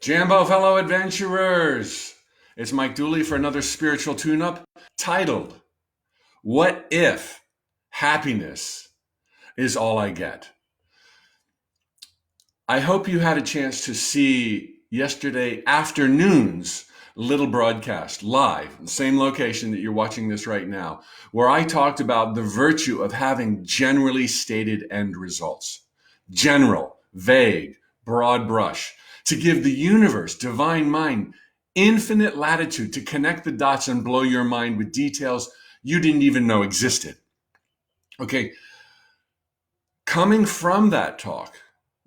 Jambo, fellow adventurers! It's Mike Dooley for another spiritual tune up titled, What If Happiness is All I Get? I hope you had a chance to see yesterday afternoon's little broadcast live, the same location that you're watching this right now, where I talked about the virtue of having generally stated end results. General, vague, broad brush, to give the universe, divine mind, infinite latitude to connect the dots and blow your mind with details you didn't even know existed. Okay, coming from that talk,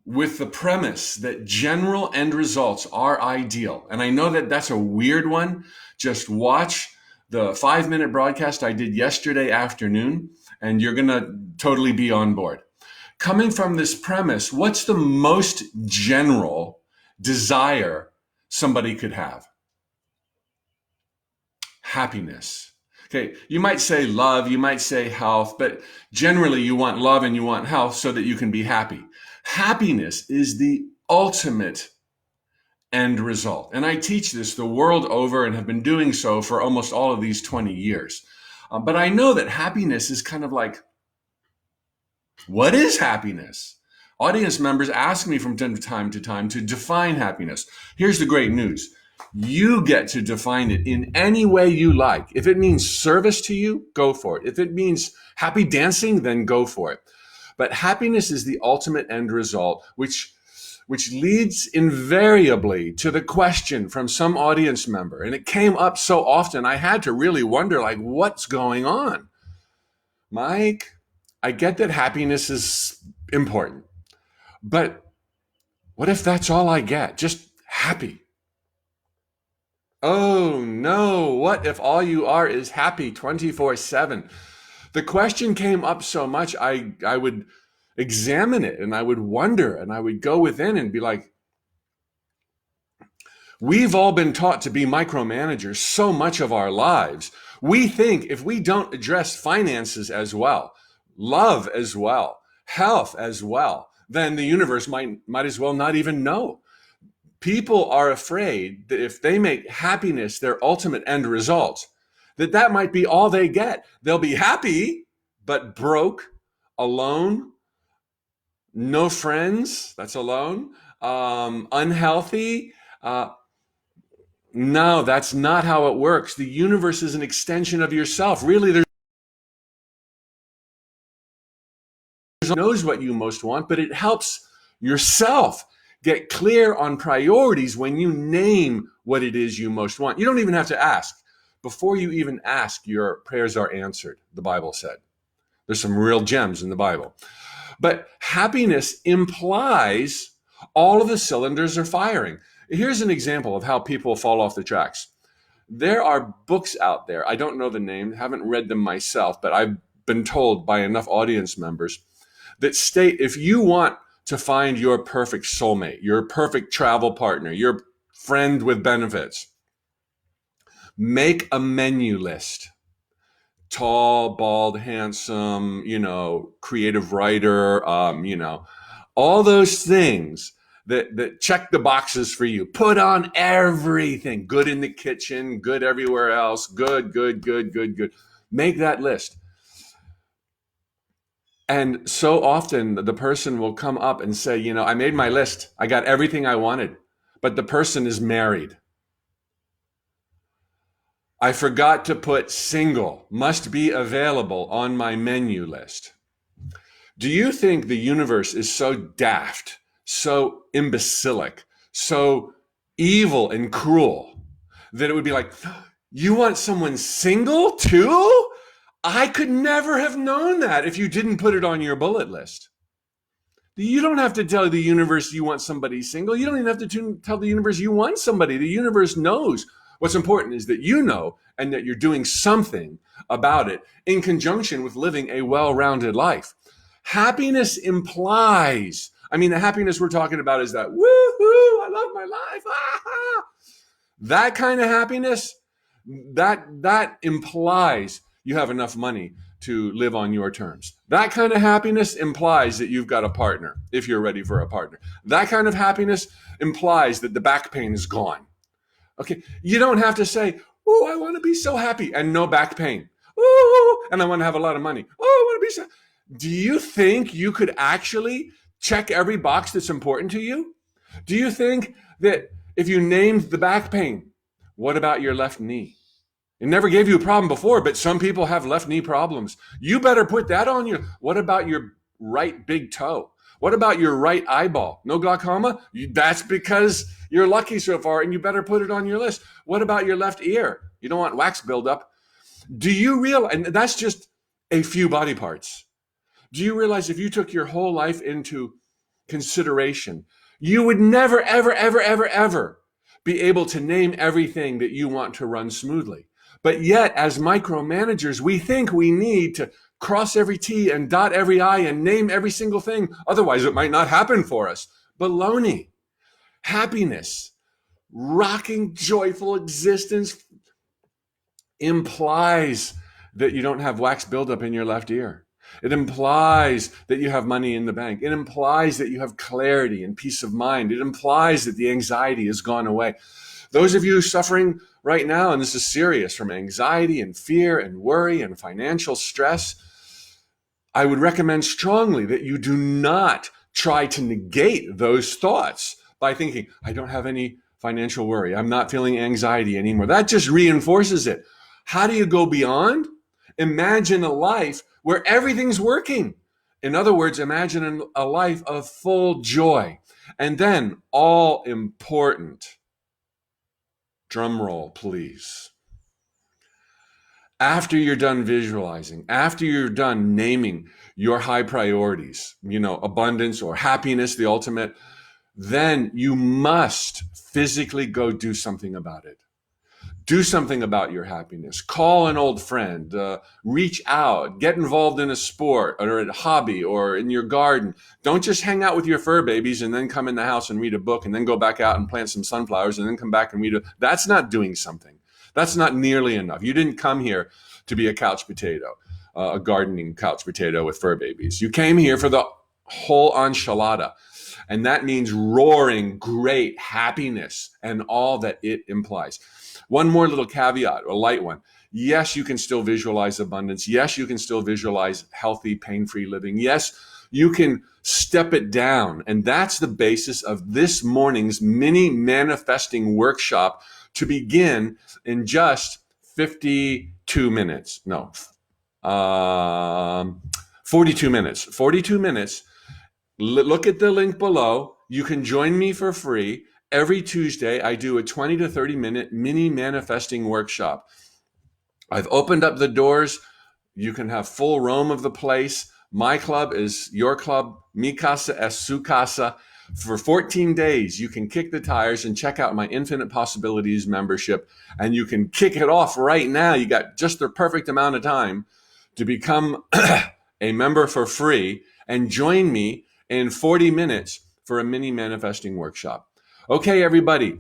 with the premise that general end results are ideal. And I know that that's a weird one. Just watch the 5-minute broadcast I did yesterday afternoon, and you're going to totally be on board. Coming from this premise, what's the most general desire somebody could have? Happiness. Okay, you might say love, you might say health, but generally you want love and you want health so that you can be happy. Happiness is the ultimate end result. And I teach this the world over and have been doing so for almost all of these 20 years. But I know that happiness is kind of like, what is happiness? Audience members ask me from time to time to define happiness. Here's the great news. You get to define it in any way you like. If it means service to you, go for it. If it means happy dancing, then go for it. But happiness is the ultimate end result, which leads invariably to the question from some audience member. And it came up so often, I had to really wonder, like, what's going on? Mike, I get that happiness is important, but what if that's all I get? Just happy. Oh no, what if all you are is happy 24/7? The question came up so much, I would examine it and I would wonder and I would go within and be like, we've all been taught to be micromanagers so much of our lives. We think if we don't address finances as well, love as well, health as well, then the universe might as well not even know. People are afraid that if they make happiness their ultimate end result, that might be all they get. They'll be happy, but broke, alone, no friends, that's alone, unhealthy. No, that's not how it works. The universe is an extension of yourself. Really, there's knows what you most want, but it helps yourself get clear on priorities when you name what it is you most want. You don't even have to ask. Before you even ask, your prayers are answered, the Bible said. There's some real gems in the Bible. But happiness implies all of the cylinders are firing. Here's an example of how people fall off the tracks. There are books out there. I don't know the name, haven't read them myself, but I've been told by enough audience members that state if you want to find your perfect soulmate, your perfect travel partner, your friend with benefits, make a menu list. Tall, bald, handsome, creative writer, all those things that check the boxes for you. Put on everything. Good in the kitchen, good everywhere else. Good, good, good, good, good. Make that list. And so often the person will come up and say, I made my list. I got everything I wanted, but the person is married. I forgot to put single, must be available on my menu list. Do you think the universe is so daft, so imbecilic, so evil and cruel that it would be like, you want someone single too? I could never have known that if you didn't put it on your bullet list. You don't have to tell the universe you want somebody single. You don't even have to tell the universe you want somebody. The universe knows. What's important is that you know and that you're doing something about it in conjunction with living a well-rounded life. Happiness implies, the happiness we're talking about is that, woohoo, I love my life. Ah-ha. That kind of happiness, that implies you have enough money to live on your terms. That kind of happiness implies that you've got a partner, if you're ready for a partner. That kind of happiness implies that the back pain is gone. Okay, you don't have to say, oh, I want to be so happy and no back pain. Oh, and I want to have a lot of money. Oh, I want to be so. Do you think you could actually check every box that's important to you? Do you think that if you named the back pain, what about your left knee? It never gave you a problem before, but some people have left knee problems. You better put that on your, what about your right big toe? What about your right eyeball? No glaucoma? That's because you're lucky so far, and you better put it on your list. What about your left ear? You don't want wax buildup. Do you realize, and that's just a few body parts. Do you realize if you took your whole life into consideration, you would never, ever, ever, ever, ever be able to name everything that you want to run smoothly. But yet, as micromanagers, we think we need to cross every T and dot every I and name every single thing. Otherwise, it might not happen for us. Baloney. Happiness, rocking, joyful existence implies that you don't have wax buildup in your left ear. It implies that you have money in the bank. It implies that you have clarity and peace of mind. It implies that the anxiety has gone away. Those of you suffering right now, and this is serious, from anxiety and fear and worry and financial stress, I would recommend strongly that you do not try to negate those thoughts by thinking, I don't have any financial worry. I'm not feeling anxiety anymore. That just reinforces it. How do you go beyond? Imagine a life where everything's working. In other words, imagine a life of full joy. And then, all important, drum roll, please. After you're done visualizing, after you're done naming your high priorities, abundance or happiness, the ultimate, then you must physically go do something about it. Do something about your happiness. Call an old friend, reach out, get involved in a sport or a hobby or in your garden. Don't just hang out with your fur babies and then come in the house and read a book and then go back out and plant some sunflowers and then come back and read a. That's not doing something. That's not nearly enough. You didn't come here to be a couch potato, a gardening couch potato with fur babies. You came here for the whole enchilada. And that means roaring, great happiness and all that it implies. One more little caveat, a light one. Yes, you can still visualize abundance. Yes, you can still visualize healthy, pain-free living. Yes, you can step it down. And that's the basis of this morning's mini manifesting workshop to begin in just 52 minutes. No, 42 minutes. 42 minutes. Look at the link below. You can join me for free. Every Tuesday, I do a 20 to 30 minute mini manifesting workshop. I've opened up the doors. You can have full roam of the place. My club is your club. Mi casa es su casa. For 14 days, you can kick the tires and check out my Infinite Possibilities membership. And you can kick it off right now. You got just the perfect amount of time to become a member for free and join me in 40 minutes for a mini manifesting workshop. Okay, everybody,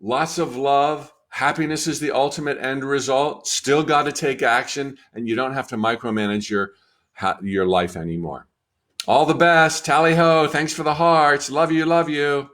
lots of love. Happiness is the ultimate end result. Still got to take action, and you don't have to micromanage your life anymore. All the best. Tally ho. Thanks for the hearts. Love you. Love you.